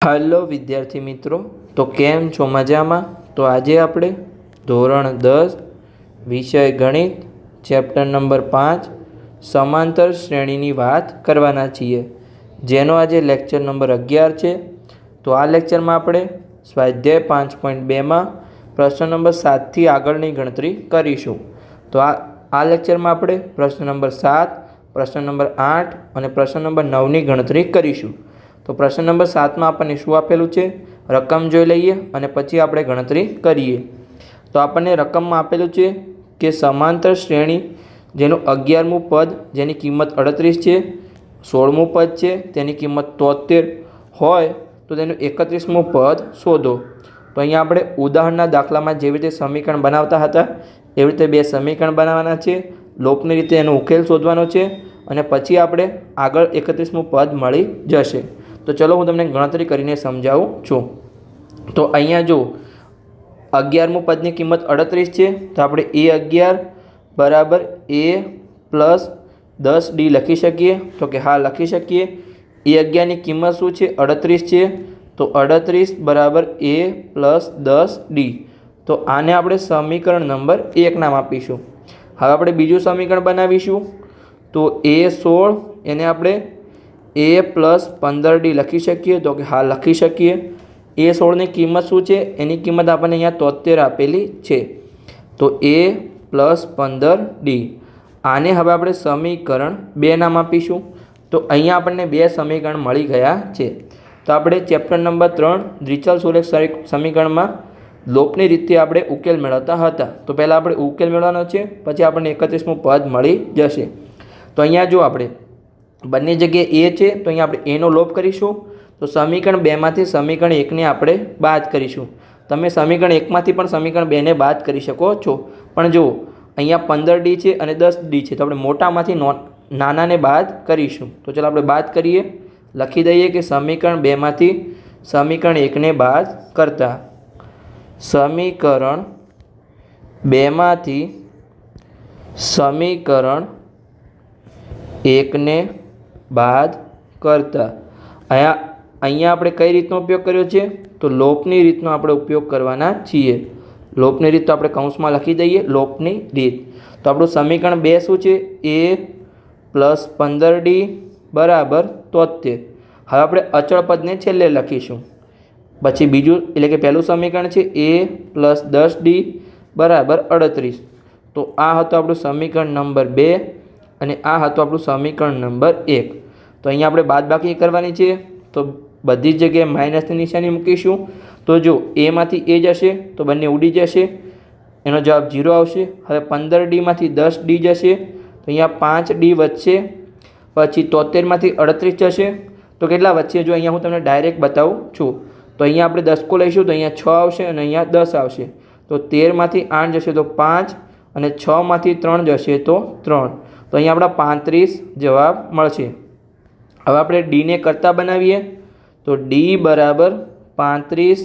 Hello विद्यार्थी मित्रों, तो केम छो मजामां। तो आज आपणे धोरण 10 विषय गणित चैप्टर नंबर 5 समांतर श्रेणी की बात करवाना छीए, जेनो आज लेक्चर नंबर 11 है। तो आ लेक्चर में आपणे स्वाध्याय 5.2 में प्रश्न नंबर 7 थी आगळनी गणतरी करीशुं। तो आ लेक्चर में आपणे प्रश्न नंबर 7, प्रश्न नंबर 8 और प्रश्न नंबर 9 की गणतरी करीशुं। तो प्रश्न नंबर 7 में आपने शू आपेलू है, रकम जोई लईए अने पछी आपणे गणतरी करीए। तो आपने रकम में आपेलू है कि समांतर श्रेणी जेनु 11मुं पद जेनी किंमत 38 है, 16मुं पद है तेनी किंमत 73 होय तो तेनु 31मुं पद शोधो। तो अहींया आपणे उदाहरणना दाखला में जेवी रीते समीकरण बनावता हता एवी रीते बे समीकरण बनाववाना छे, लोपनी रीते एनो उकेल शोधवानो छे अने पछी आपणे आगळ 31मुं पद मळी जशे। तो चलो हूँ तमने गणतरी करीने समझावुं छूं। तो अहींया जो 11मुं पद की किंमत 38 है, तो आपणे A11 बराबर A प्लस 10D लखी शकीए। तो कि हाँ लखी शकीए। A11 की किंमत शू है 38 है, तो 38 बराबर A प्लस 10D। तो आने आपणे समीकरण नंबर 1 नाम आपीशुं। हवे आपणे बीजुं समीकरण बनावीशुं। तो A16 एने आपणे A प्लस 15D लखी शकीए। तो कि हाँ लखी शकीए। A16 की किंमत शू है, एनी किंमत आपने अहींया 73 आपेली है। तो A प्लस 15D आने हवे आपणे समीकरण 2 नाम आपीशुं। तो अहींया आपने 2 समीकरण मळी गया है। तो आपणे चेप्टर नंबर 3 द्विचल सुरेख समीकरण में लोपनी रीते आपणे उकेल मेळवता हता। तो पहला आपणे उकेल मेळवવાનો छे, पछी आपणे 31मुं पद मळी जशे। तो अहींया जो आपणे बंने जगह ए है, तो अहीं आपणे ए नो लोप करीशुं। तो समीकरण 2 मांथी समीकरण 1 ने आपणे बाद करीशुं। तमे समीकरण 1 मांथी पण समीकरण 2 ने बाद करी शको छो। पण जो अहींया 15D है और 10D है, तो आपणे मोटामांथी नाना ने बाद करीशुं। तो चलो आपणे बाद करीए। लखी दईए कि समीकरण 2 मांथी समीकरण 1 ने बाद करता समीकरण 2 मांथी समीकरण 1 ने बाद करता अहींया आपणे कई रीतनो उपयोग कर्यो छे, तो लोपनी रीतनो आपणे उपयोग करवाना छीए। लोपनी रीत तो आपणे कौंसमां लखी दईए लोपनी रीत। तो आपणुं समीकरण 2 शुं छे A प्लस 15D बराबर 73। हवे आपणे अचल पदने छेल्ले लखीशुं। पछी बीजुं एटले के पहेलुं समीकरण छे A प्लस 10D बराबर 38। तो आ हतुं आपणुं समीकरण नंबर 2 અને આ હતું આપણું સમીકરણ નંબર 1। તો અહીંયા આપણે બાદબાકી કરવાની છે, તો બધી જ જગ્યાએ માઇનસની નિશાની મૂકીશું। તો જો એ માંથી એ જશે તો બંને ઉડી જશે, એનો જવાબ 0 આવશે। હવે 15D માંથી 10D જશે તો અહીંયા 5D વધશે, પછી 73 માંથી 38 જશે તો કેટલા વધશે જો અહીંયા હું તમને ડાયરેક્ટ બતાવું છું। તો અહીંયા આપણે 10 को લઈશું તો અહીંયા 6 આવશે અને અહીંયા 10 આવશે। તો 13 માંથી 8 જશે તો 5 અને 6 માંથી 3 જશે તો 3। तो अहीं आपड़ा 35 जवाब मळशे। हवे आपणे डी ने करता बनावीए। तो डी बराबर 35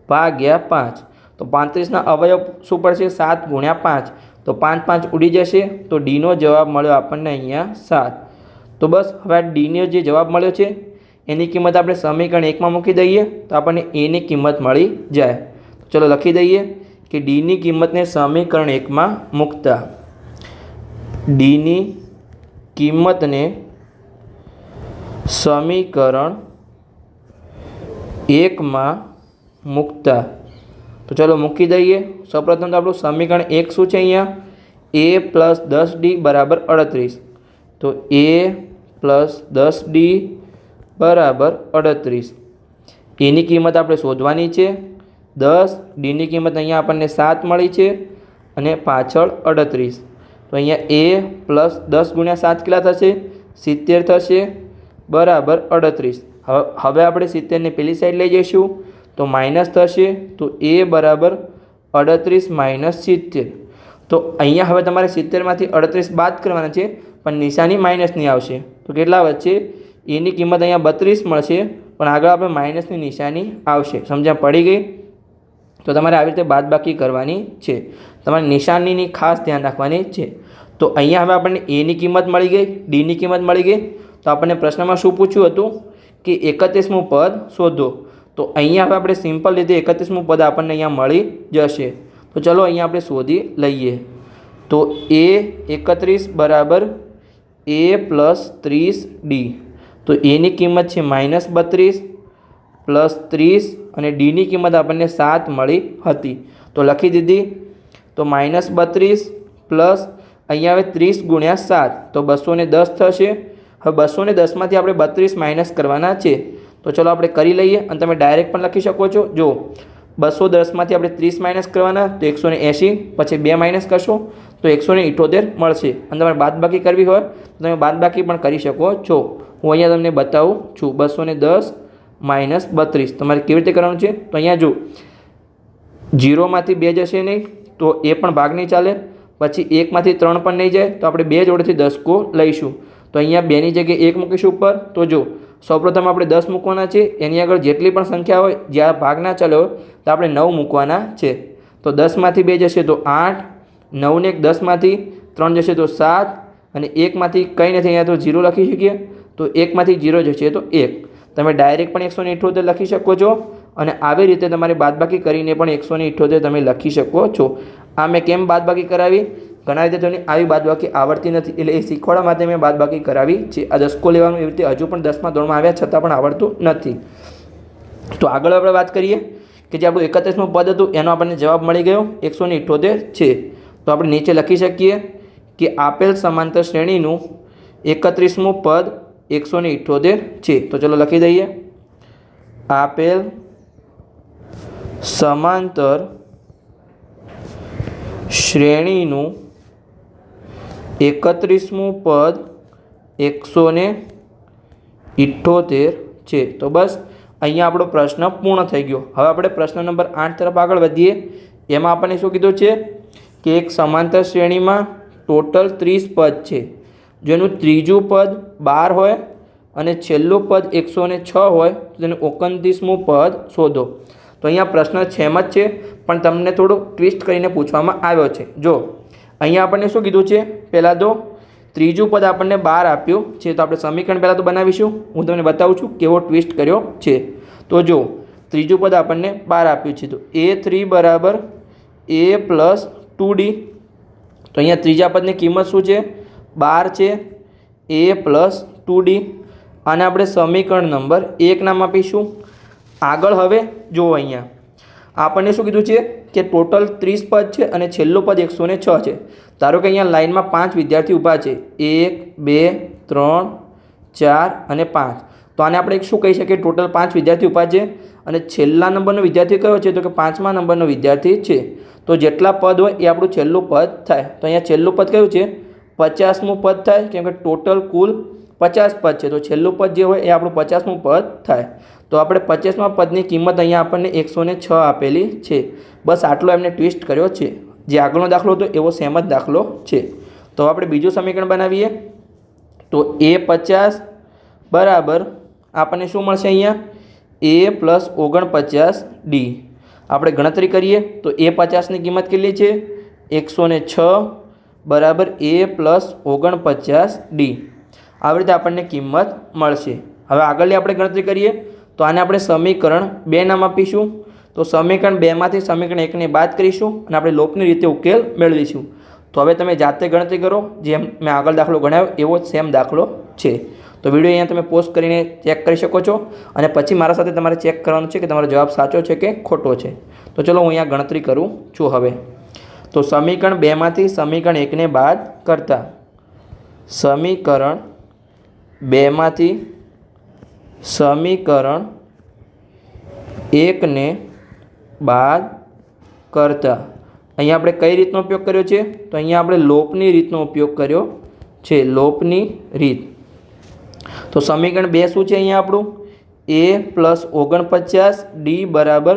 भाग्या 5। तो 35 ना अवयव शुं पड़शे 7 गुण्या 5। तो 5 5 उड़ी जशे तो डी नो जवाब मळ्यो आपणने अहींया 7। तो बस हवे डी ने जे जवाब मळ्यो छे एनी किंमत आपणे समीकरण 1 में मूकी दईए तो आपणने ए नी किंमत मळी जाए। तो चलो लखी दईए कि डी नी किंमत ने समीकरण 1 में मूकता डी नी किंमत ने समीकरण 1 में मूकता। तो चलो मूकी दईए। सौप्रथम तो आपणुं समीकरण 1 शुं छे अहींया A प्लस 10D बराबर 38। तो A प्लस 10D बराबर 38। ए नी किंमत आपणे शोधवानी छे 10, डी नी किंमत अहींया आपणने 7 मळी छे अने पाछळ 38। तो अहींया A प्लस 10 गुण्या 7 केटला थशे 70 थशे बराबर 38। हवे आपणे 70 ने पेली साइड लई जईशुं तो माइनस थशे। तो A बराबर 38 माइनस 70। तो अहींया हवे तमारे 70 मांथी 38 बाद करवाना छे पण निशानी माइनसनी आवशे। तो केटला वच्चे ए नी किंमत अहींया 32 मळशे पण आगळ आपणे माइनसनी निशानी आवशे। समझ पड़ी गई। तो तमारे आ रीते बादबाकी करवानी छे। तमारे निशानीनी खास ध्यान राखवानी छे। तो अहींया हवे आपणे ए नी किंमत मळी गई, डी नी किंमत मळी गई। तो आपणे प्रश्न में शुं पूछ्युं हतुं कि 31मुं पद शोधो। તો અહીંયા હવે આપણે સિમ્પલ રીતે 31મું પદ આપણને અહીંયા મળી જશે. તો ચલો અહીંયા આપણે શોધી લઈએ. તો A31 બરાબર A + 30D. તો એની કિંમત છે -32 + 30 અને ડીની કિંમત આપણને 7 મળી હતી. તો લખી દીધી. તો -32 પ્લસ અહીંયા હવે 30 × 7 તો 210 થશે. હવે 210માંથી આપણે 32 માઇનસ કરવાના છે. તો ચલો આપણે કરી લઈએ અને તમે ડાયરેક્ટ પણ લખી શકો છો. જો 210માંથી આપણે 30 માઇનસ કરવાના તો 180, પછી 2 માઇનસ કરશો તો 178 મળશે. અને તમારે બાદબાકી કરવી હોય તો તમે બાદબાકી પણ કરી શકો છો. હું અહીંયા તમને બતાવું છું. 210 - 32 તમારે કેવી રીતે કરવાનું છે? તો અહીંયા જો 0માંથી 2 જશે નહીં તો એ પણ ભાગ નહીં ચાલે. પછી 1માંથી 3 પણ નહીં જાય તો આપણે 2 જોડેથી 10 લઈશું. તો અહીંયા 2ની જગ્યાએ 1 મૂકીશું ઉપર. તો જો સૌપ્રથમ આપણે 10 મૂકવાના છે. એની આગળ જેટલી પણ સંખ્યા હોય જ્યાં ભાગ ના ચાલ્યો તો આપણે 9 મૂકવાના છે. તો 10માંથી 2 જશે તો 8, 9 ને 10માંથી 3 જશે તો 7 અને 1માંથી કંઈ નથી અહીંયા તો 0 લખી શકીએ. તો 1માંથી 0 જશે તો 1. તમે ડાયરેક્ટ પણ 178 લખી શકો છો અને આવી રીતે તમારે બાદબાકી કરીને પણ 178 તમે લખી શકો છો. આ મેં કેમ બાદબાકી કરાવી? ઘણા વિદ્યાર્થીઓને આવી બાદબાકી આવડતી નથી એટલે એ શીખવાડવા માટે મેં બાદબાકી કરાવી છે. આ દસકો લેવાનું એવી રીતે હજુ પણ 10મા ધોરણમાં આવ્યા છતાં પણ આવડતું નથી. તો આગળ આપણે વાત કરીએ કે જે આપણું 31મું પદ હતું એનો આપણને જવાબ મળી ગયો 178 છે. તો આપણે નીચે લખી શકીએ કે આપેલ સમાંતર શ્રેણીનું 31મું પદ 178 છે. તો ચલો લખી દઈએ. આપેલ સમાંતર શ્રેણીનું 31મું પદ 178 છે. તો બસ અહીંયા આપણો પ્રશ્ન પૂર્ણ થઈ ગયો. હવે આપણે પ્રશ્ન નંબર 8 તરફ આગળ વધીએ. એમાં આપણને શું કીધું છે કે એક સમાંતર શ્રેણીમાં ટોટલ 30 પદ છે. જેનું ત્રીજું પદ 12 હોય અને છેલ્લું પદ 106 હોય તો તેનું 29મું પદ શોધો. તો અહીંયા પ્રશ્ન સેમ જ છે પણ તમને થોડું ટ્વિસ્ટ કરીને પૂછવામાં આવ્યો છે. જો અહીંયા આપણને શું કીધું છે? પહેલાં તો ત્રીજું પદ આપણને 12 આપ્યું છે. તો આપણે સમીકરણ પહેલાં તો બનાવીશું. હું તમને બતાવું છું કેવો ટ્વિસ્ટ કર્યો છે. તો જો ત્રીજું પદ આપણને 12 આપ્યું છે. તો A3 બરાબર A + 2D. તો અહીંયા ત્રીજા પદની કિંમત શું છે? 12 છે. A + 2D. આને આપણે સમીકરણ નંબર 1 નામ આપીશું. આગળ હવે જુઓ અહીંયા આપણને શું કીધું છે કે ટોટલ 30 પદ છે અને છેલ્લું પદ 106 છે. ધારો કે અહીંયા લાઇનમાં 5 વિદ્યાર્થી ઊભા છે. 1, 2, 3, 4 અને 5. તો આને આપણે શું કહી શકીએ? ટોટલ 5 વિદ્યાર્થી ઊભા છે અને છેલ્લા નંબરનો વિદ્યાર્થી કયો છે? તો કે 5મા નંબરનો વિદ્યાર્થી છે. તો જેટલા પદ હોય એ આપણું છેલ્લું પદ થાય. તો અહીંયા છેલ્લું પદ કયું છે? 50મું પદ થાય કેમ કે ટોટલ કુલ 50 પદ છે. તો છેલ્લું પદ જે હોય એ આપણું 50મું પદ થાય. તો આપણે 50મા પદની કિંમત અહીંયા આપણને 106 આપેલી છે. બસ આટલો એમને ટ્વિસ્ટ કર્યો છે. જે આગળનો દાખલો હતો એવો સેમ જ દાખલો છે. તો આપણે બીજું સમીકરણ બનાવીએ. તો A50 બરાબર આપણને શું મળશે? અહીંયા A + 49D. આપણે ગણતરી કરીએ તો A50ની કિંમત કેટલી છે? 106 બરાબર A + 49D. આવી રીતે આપણને કિંમત મળશે. હવે આગળની આપણે ગણતરી કરીએ તો આને આપણે સમીકરણ 2 નામ આપીશું. તો સમીકરણ 2માંથી સમીકરણ 1ને બાદ કરીશું અને આપણે લોપની રીતે ઉકેલ મેળવીશું. તો હવે તમે જાતે ગણતરી કરો. જેમ મેં આગળ દાખલો ગણાવ્યો એવો જ સેમ દાખલો છે. તો વિડીયો અહીંયા તમે પોઝ કરીને ચેક કરી શકો છો અને પછી મારા સાથે તમારે ચેક કરવાનું છે કે તમારો જવાબ સાચો છે કે ખોટો છે. તો ચલો હું અહીંયા ગણતરી કરું છું. હવે તો સમીકરણ 2માંથી સમીકરણ 1ને બાદ કરતા સમીકરણ 2માંથી સમીકરણ 1ને બાદ કરતા અહીંયા આપણે કઈ રીતનો ઉપયોગ કર્યો છે? તો અહીંયા આપણે લોપની રીતનો ઉપયોગ કર્યો છે. લોપની રીત. તો સમીકરણ 2 શું છે? અહીંયા આપણું A + 49D બરાબર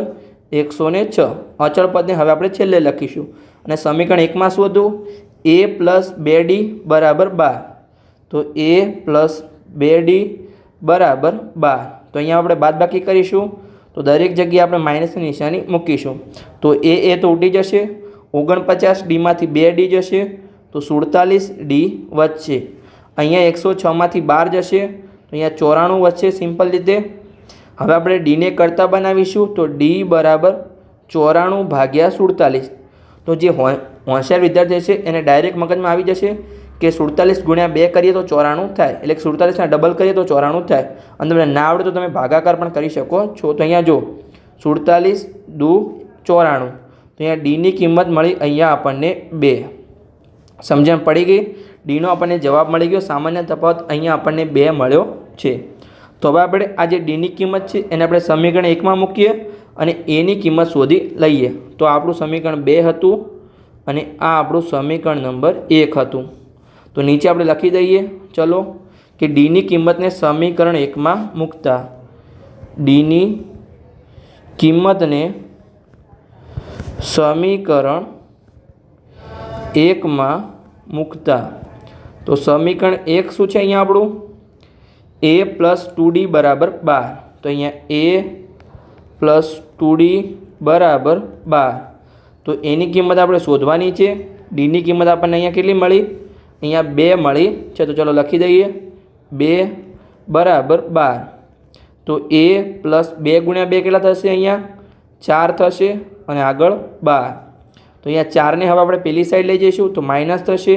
106. અચળ પદને હવે આપણે છેલ્લે લખીશું. અને સમીકરણ 1માં શું હતું? A + 2D બરાબર 12. તો A + 2D બરાબર 12. તો અહીંયા આપણે બાદબાકી કરીશું. તો દરેક જગ્યાએ આપણે માઇનસની નિશાની મૂકીશું. તો A તો ઉડી જશે. 49Dમાંથી 2D જશે તો 47D વધશે. અહીંયા 106માંથી 12 જશે તો અહીંયા 94 વધશે સિમ્પલ રીતે. હવે આપણે ડીને કરતાં બનાવીશું તો ડી બરાબર 94 ભાગ્યા 47. તો જે હોશિયાર વિદ્યાર્થી છે એને ડાયરેક્ટ મગજમાં આવી જશે કે 47 ગુણ્યા 2 કરીએ તો 94 થાય, એટલે 47ના ડબલ કરીએ તો 94 થાય. અને તમને ના આવડે તો તમે ભાગાકાર પણ કરી શકો છો. તો અહીંયા જો 47 દુ 94, તો અહીંયા ડીની કિંમત મળી અહીંયા આપણને 2. સમજણ પડી ગઈ? ડીનો આપણને જવાબ મળી ગયો. સામાન્ય તફાવત અહીંયા આપણને 2 મળ્યો છે. તો હવે આપણે આ જે ડીની કિંમત છે એને આપણે સમીકરણ 1માં મૂકીએ અને એની કિંમત શોધી લઈએ. તો આપણું સમીકરણ 2 હતું અને આ આપણું સમીકરણ નંબર 1 હતું. તો નીચે આપણે લખી દઈએ ચલો કે ડીની કિંમતને સમીકરણ 1માં મૂકતા, ડીની કિંમતને સમીકરણ 1માં મૂકતા. તો સમીકરણ 1 શું છે અહીંયા આપણું? a પ્લસ 2d બરાબર 12. તો અહીંયા a પ્લસ 2d બરાબર 12. તો એની કિંમત આપણે શોધવાની છે. ડીની કિંમત આપણને અહીંયા કેટલી મળી? અહીંયા 2 મળી છે. તો ચલો લખી દઈએ 2 બરાબર 12. તો a પ્લસ 2 ગુણ્યા 2 કેટલા થશે? અહીંયા 4 થશે અને આગળ 12. તો અહીંયા 4ને હવે આપણે પેલી સાઈડ લઈ જઈશું તો માઇનસ થશે.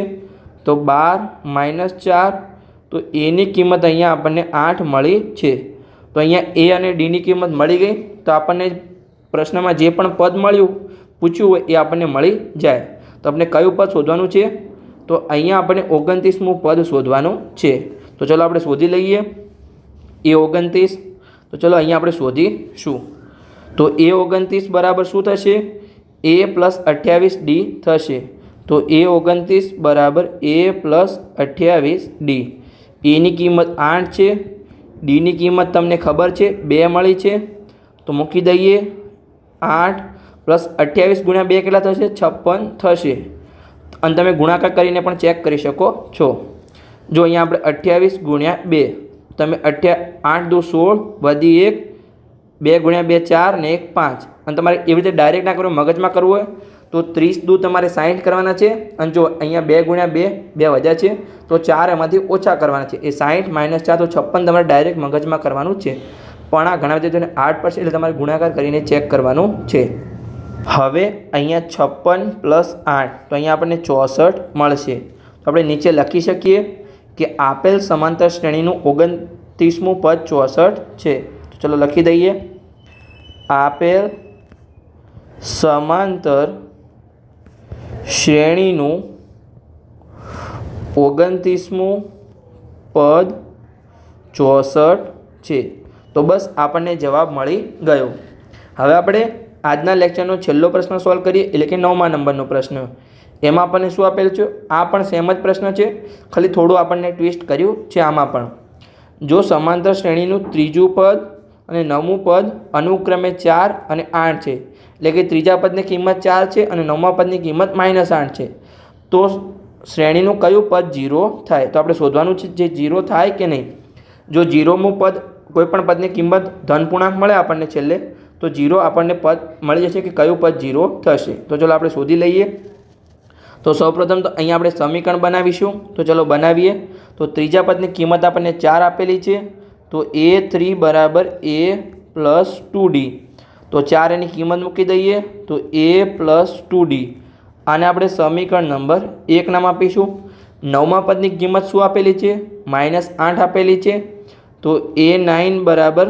તો 12 માઇનસ 4. તો એની કિંમત અહીંયા આપણને 8 મળી છે. તો અહીંયા એ અને ડીની કિંમત મળી ગઈ. તો આપણને પ્રશ્નમાં જે પણ પદ મળ્યું પૂછ્યું હોય એ આપણને મળી જાય. તો આપણે કયું પદ શોધવાનું છે? તો અહીંયા આપણને 29મું પદ શોધવાનું છે. તો ચલો આપણે શોધી લઈએ એ 29. તો ચલો અહીંયા આપણે શોધીશું. તો એ 29 બરાબર શું થશે? a પ્લસ 28d થશે. તો a 29 બરાબર a પ્લસ 28d. એની કિંમત 8 છે. ડીની કિંમત તમને ખબર છે 2 મળી છે. તો મૂકી દઈએ 8 પ્લસ 28 ગુણ્યા 2 કેટલા થશે? 56 થશે. અને તમે ગુણાકાર કરીને પણ ચેક કરી શકો છો. જો અહીંયા આપણે 28 ગુણ્યા 2, તમે 8 દુ 16 વધી 1, 2 ગુણ્યા 2 4 ને 1 5. અને તમારે એવી રીતે ડાયરેક્ટ ના કરવું, મગજમાં કરવું હોય તો 30 દુ તમારે 60 કરવાના છે. અને જો અહીંયા 2 ગુણ્યા 2 2 વધ્યા છે તો 4 એમાંથી ઓછા કરવાના છે. એ 60 માઇનસ 4 તો 56 તમારે ડાયરેક્ટ મગજમાં કરવાનું છે. પણ આ ઘણા વિદ્યાર્થીઓને 8 પડશે એટલે તમારે ગુણાકાર કરીને ચેક કરવાનું છે. હવે અહીંયા 56 પ્લસ 8 તો અહીંયા આપણને 64 મળશે. તો આપણે નીચે લખી શકીએ કે આપેલ સમાંતર શ્રેણીનું 29મું પદ 64 છે. તો ચલો લખી દઈએ આપેલ સમાંતર શ્રેણીનું 29મું પદ 64 છે. તો બસ આપણને જવાબ મળી ગયો. હવે આપણે આજના લેક્ચરનો છેલ્લો પ્રશ્ન સોલ્વ કરીએ, એટલે કે 9મા નંબરનો પ્રશ્ન. એમાં આપણને શું આપેલું છે? આ પણ સેમ જ પ્રશ્ન છે, ખાલી થોડું આપણને ટ્વિસ્ટ કર્યું છે. આમાં પણ જો સમાંતર શ્રેણીનું ત્રીજું પદ અને 9મું પદ અનુક્રમે 4 અને 8 છે, એટલે કે ત્રીજા પદની કિંમત 4 છે અને 9મા પદની કિંમત -8 છે, તો શ્રેણીનું કયું પદ 0 થાય? તો આપણે શોધવાનું છે જે 0 થાય કે નહીં. જો 0મું પદ કોઈપણ પદની કિંમત ધન પૂર્ણાંક મળે આપણને છેલ્લે, તો 0 આપણને પદ મળી જશે કે કયું પદ 0 થશે. તો ચલો આપણે શોધી લઈએ. તો સૌપ્રથમ તો અહીંયા આપણે સમીકરણ બનાવીશું. તો ચલો બનાવીએ. તો ત્રીજા પદની કિંમત આપણને 4 આપેલી છે. તો a3 બરાબર a પ્લસ 2d. તો 4 એની કિંમત મૂકી દઈએ તો a પ્લસ 2d. આને આપણે સમીકરણ નંબર 1 નામ આપીશું. 9મા પદની કિંમત શું આપેલી છે? -8 આપેલી છે. તો a9 બરાબર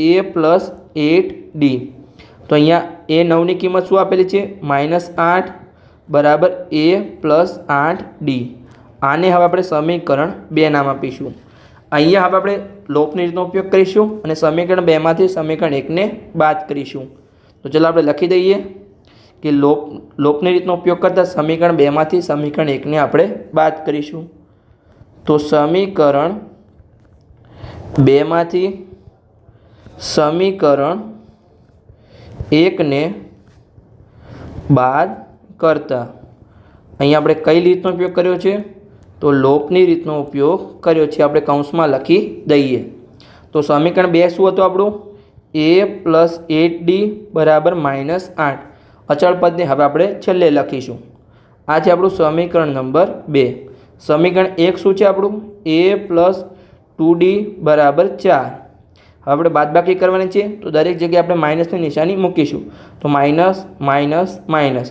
a પ્લસ 8d. તો અહીંયા a9ની કિંમત શું આપેલી છે? -8 બરાબર a પ્લસ 8d. આને હવે આપણે સમીકરણ 2 નામ આપીશું. અહીંયા હવે આપણે લોપની રીતનો ઉપયોગ કરીશું અને સમીકરણ 2માંથી સમીકરણ 1ને બાદ કરીશું. તો ચાલો આપણે લખી દઈએ કે લોપની રીતનો ઉપયોગ કરતાં સમીકરણ 2માંથી સમીકરણ 1ને આપણે બાદ કરીશું. તો સમીકરણ 2માંથી સમીકરણ 1ને બાદ કરતાં અહીંયા આપણે કઈ રીતનો ઉપયોગ કર્યો છે? તો લોપની રીતનો ઉપયોગ કર્યો છે. આપણે કૌંસમાં લખી દઈએ. તો સમીકરણ 2 શું હતું આપણું? a પ્લસ 8d બરાબર -8. અચળ પદને હવે આપણે છેલ્લે લખીશું. આ છે આપણું સમીકરણ નંબર 2. સમીકરણ 1 શું છે આપણું? a પ્લસ 2d બરાબર 4. હવે આપણે બાદબાકી કરવાની છે તો દરેક જગ્યાએ આપણે માઇનસની નિશાની મૂકીશું. તો માઇનસ માઇનસ માઇનસ,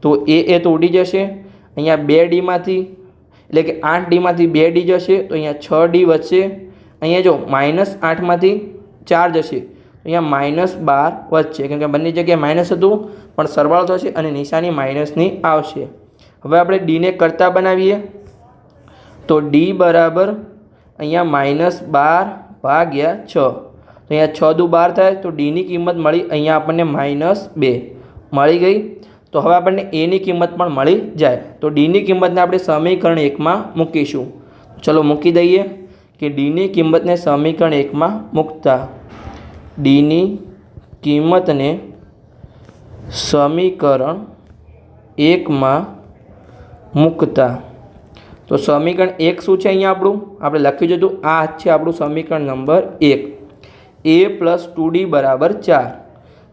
તો એ તો ઉડી જશે. અહીંયા 2D એટલે કે 8D 2D જશે તો અહીંયા 6D વધશે. અહીંયા જો -8 4 જશે તો અહીંયા -12 વધશે, કેમ કે બંને જગ્યાએ માઇનસ હતું પણ સરવાળો થશે અને નિશાની માઇનસની આવશે. હવે આપણે ડીને કરતા બનાવીએ તો ડી બરાબર અહીંયા -12/6, તો અહીંયા 6 દુ 12 થાય તો ડીની કિંમત મળી અહીંયા આપણને -2 મળી ગઈ. તો હવે આપણને એની કિંમત પણ મળી જાય. તો ડીની કિંમતને આપણે સમીકરણ 1માં મૂકીશું. ચલો મૂકી દઈએ કે ડીની કિંમતને સમીકરણ 1માં મૂકતા ડીની કિંમતને સમીકરણ 1માં મૂકતા તો સમીકરણ 1 શું છે? અહીંયા આપણે લખી દીધું, આ છે આપણું સમીકરણ નંબર 1. a + 2d = 4,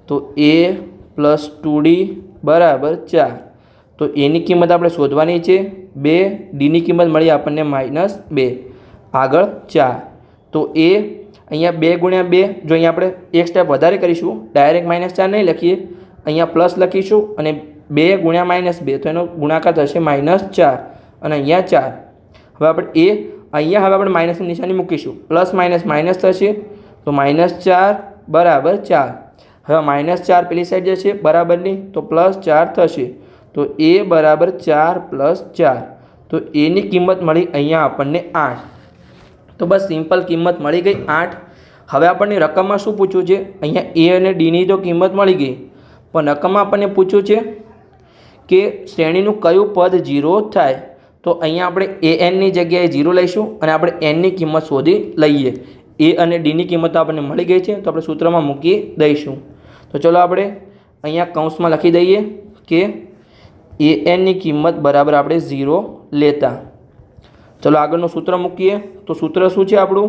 તો a + 2d = 4. તો એની કિંમત આપણે શોધવાની છે 2, ડીની કિંમત મળી આપણને -2. આગળ 4, તો એ અહીંયા 2 × 2, જો અહીંયા આપણે એક સ્ટેપ વધારે કરીશું, ડાયરેક્ટ -4 નહીં લખીએ, અહીંયા પ્લસ લખીશું અને 2 × -2 તો એનો ગુણાકાર થશે -4 અને અહીંયા 4. હવે આપણે અહીંયા હવે આપણે માઇનસની નિશાની મૂકીશું, પ્લસ માઇનસ માઇનસ થશે તો -4 = 4. હવે -4 પેલી સાઈડ જશે બરાબરની તો +4 થશે, તો a બરાબર 4 + 4. તો એની કિંમત મળી અહીંયા આપણને 8. તો બસ સિમ્પલ કિંમત મળી ગઈ 8. હવે આપણને રકમમાં શું પૂછ્યું છે? અહીંયા a અને ડીની તો કિંમત મળી ગઈ, પણ રકમમાં આપણને પૂછ્યું છે કે શ્રેણીનું કયું પદ 0 થાય. તો અહીંયા આપણે anની જગ્યાએ 0 લઈશું અને આપણે nની કિંમત શોધી લઈએ. a અને ડીની કિંમત આપણને મળી ગઈ છે તો આપણે સૂત્રમાં મૂકી દઈશું. તો ચલો આપણે અહીંયા કૌંસમાં લખી દઈએ કે anની કિંમત બરાબર આપણે 0 લેતા. ચલો આગળનું સૂત્ર મૂકીએ. તો સૂત્ર શું છે આપણું?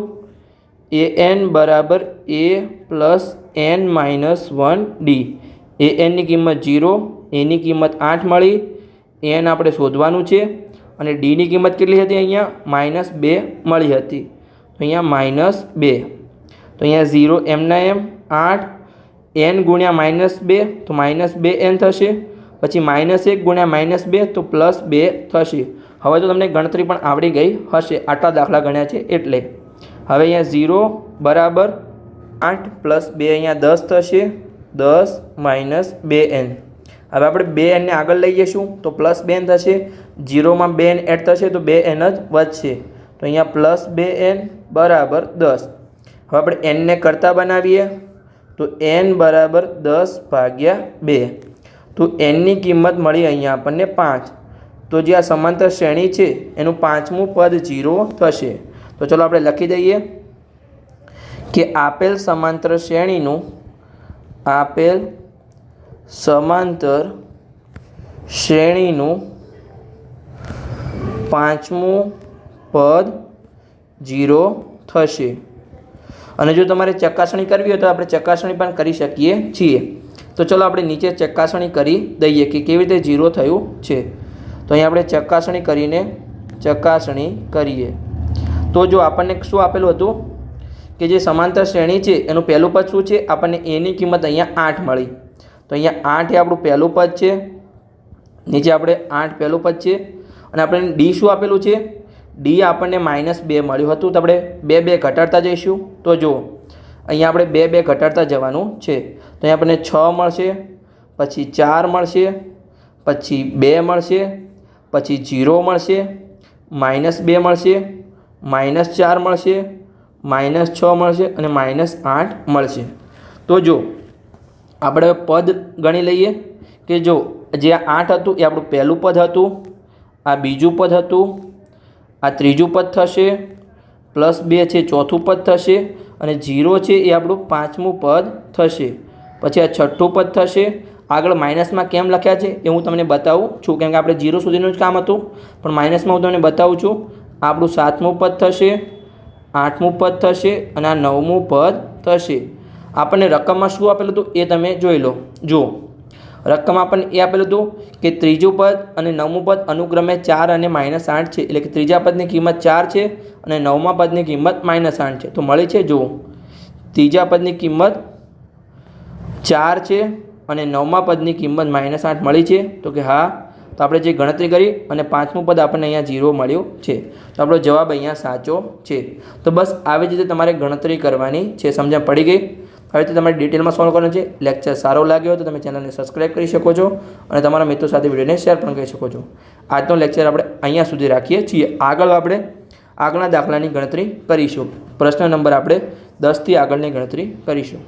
an બરાબર a + n-1d. anની કિંમત 0, એની કિંમત 8 મળી, n આપણે શોધવાનું છે અને ડીની કિંમત કેટલી હતી? અહીંયા -2 મળી હતી, તો અહીંયા -2. તો અહીંયા 0 એમના એમ 8 n × -2 તો -2n થશે, પછી -1 × -2 તો +2 થશે. હવે તો તમને ગણતરી પણ આવડી ગઈ હશે, આટલા દાખલા ગણ્યા છે એટલે. હવે અહીંયા 0 બરાબર 8 + 2 અહીંયા 10 થશે, 10 - 2n. હવે આપણે 2n ને આગળ લઈ જઈશું તો +2n થશે, 0માં 2n એડ થશે તો 2n જ વધશે, તો અહીંયા +2n બરાબર 10. હવે આપણે n ને કરતા બનાવીએ તો n બરાબર 10/2. તો nની કિંમત મળી અહીંયા આપણને 5. તો જે આ સમાંતર શ્રેણી છે એનું 5મું પદ 0 થશે. તો ચલો આપણે લખી દઈએ કે આપેલ સમાંતર શ્રેણીનું પાંચમું પદ 0 થશે. અને જો તમારે ચકાસણી કરવી હોય તો આપણે ચકાસણી પણ કરી શકીએ છીએ. તો ચલો આપણે નીચે ચકાસણી કરી દઈએ કે કેવી રીતે 0 થયું છે. તો અહીં આપણે ચકાસણી કરીએ તો જો આપણને શું આપેલું હતું કે જે સમાંતર શ્રેણી છે એનું પહેલું પદ શું છે? આપણને એની કિંમત અહીંયા 8 મળી, તો અહીંયા 8 એ આપણું પહેલું પદ છે, નીચે આપણે 8 પહેલું પદ છે. અને આપણને ડી શું આપેલું છે? ડી આપણને -2 મળ્યું હતું, તો આપણે 2 ઘટાડતા જઈશું. તો જો અહીંયા આપણે 2 ઘટાડતા જવાનું છે, તો અહીંયા આપણને 6 મળશે, પછી 4 મળશે, પછી 2 મળશે, પછી 0 મળશે, -2 મળશે, -4 મળશે, -6 મળશે અને -8 મળશે. તો જો આપણે પદ ગણી લઈએ કે જો જે 8 હતું એ આપણું પહેલું પદ હતું, આ બીજું પદ હતું, આ ત્રીજું પદ થશે, +2 છે ચોથું પદ થશે અને 0 છે એ આપણું 5મું પદ થશે, પછી આ છઠ્ઠું પદ થશે. આગળ માઇનસમાં કેમ લખ્યા છે એ હું તમને બતાવું છું, કેમ કે આપણે 0 સુધીનું જ કામ હતું, પણ માઇનસમાં હું તમને બતાવું છું. આપણું 7મું પદ થશે, 8મું પદ થશે અને આ 9મું પદ થશે. આપણને રકમમાં શું આપેલું હતું એ તમે જોઈ લો. જો રકમ આપણને એ આપેલું હતું કે ત્રીજું પદ અને 9મું પદ અનુક્રમે 4 અને -8 છે, એટલે કે ત્રીજા પદની કિંમત 4 છે અને 9મા પદની કિંમત -8 છે. તો મળી છે જો ત્રીજા પદની કિંમત 4 છે અને નવમા પદની કિંમત -8 મળી છે? તો કે હા. તો આપણે જે ગણતરી કરી અને પાંચમું પદ આપણને અહીંયા 0 મળ્યું છે. તો આપણો જવાબ અહીંયા સાચો છે. તો બસ આવી જ રીતે તમારે ગણતરી કરવાની છે. સમજણ પડી ગઈ? હવે તો તમારે ડિટેલમાં સોલ્વ કરવાનું છે. લેક્ચર સારો લાગ્યો હોય તો તમે ચેનલને સબસ્ક્રાઈબ કરી શકો છો અને તમારા મિત્રો સાથે વિડીયોને શેર પણ કરી શકો છો. આજનો લેક્ચર આપણે અહીંયા સુધી રાખીએ છીએ. આગળ આપણે આગળના દાખલાની ગણતરી કરીશું. પ્રશ્ન નંબર આપણે 10થી આગળની ગણતરી કરીશું.